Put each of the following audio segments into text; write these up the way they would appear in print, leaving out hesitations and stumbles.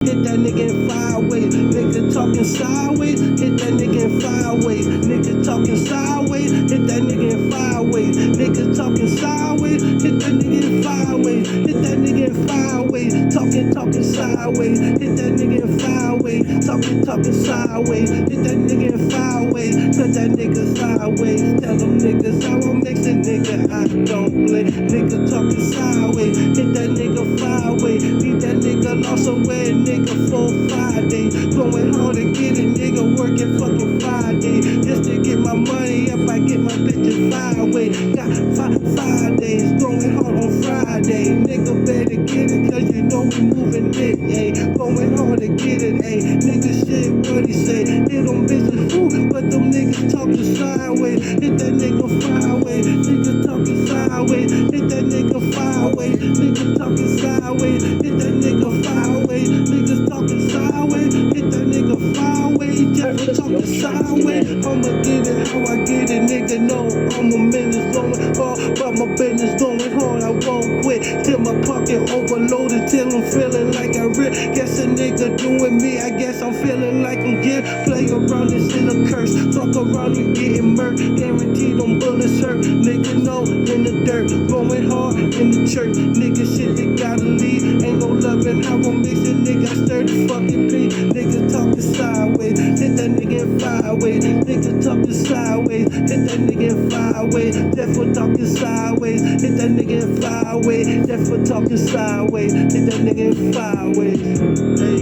Hit that nigga in 5 ways. Nigga talking sideways. Hit that nigga in 5 ways. Nigga talking sideways. Hit that nigga in 5 ways. Nigga talking sideways. Hit that nigga in 5 ways. Hit that nigga in 5 ways. Talking sideways. Hit that nigga in 5 ways. Talking sideways. Hit that nigga in 5 ways. Cause that nigga sideways. Tell them niggas how I mix a nigga. I don't play. Nigga talking sideways. Hit that nigga 5 ways. Leave that nigga lost somewhere. Nigga 4-5 days. Going hard to get it. Nigga working fucking 5 days. Just to get my money up. I get my bitches 5 ways. Got 5 days. Going hard on Friday. Nigga better get it. Cause you know we moving it. Ayy. Going hard to get it. Ayy. Nigga shit what he say. Hit them bitches. Ooh. But them niggas talking sideways. Hit that nigga 5 ways. Nigga talking sideways. Hit that nigga 5 ways. Nigga talking sideways. Hit that nigga 5 ways. Niggas talking sideways. Hit that nigga 5 ways. Just talking sideways. I'ma get it how I get it. Nigga know I'm a minute going hard. But my business going hard. I won't quit till my pocket overloaded. Till I'm feeling like I rip. Guess a nigga doing me. I guess I'm feeling like I'm getting. Play around this in a curse. Talk around and getting murked. Guaranteed them bullets hurt. Nigga know in the dirt. Going hard in the church. Nigga shit they gotta leave. Ain't no loving how I'm mixing. Nigga I stir the fucking beat. Nigga talking sideways. Hit that nigga in 5 ways. Nigga talking sideways. Hit that nigga in 5 ways. Death for talking sideways. Hit that nigga in 5 ways. Death for talking sideways. Hit that nigga in 5 ways. Hey,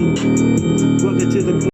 welcome to the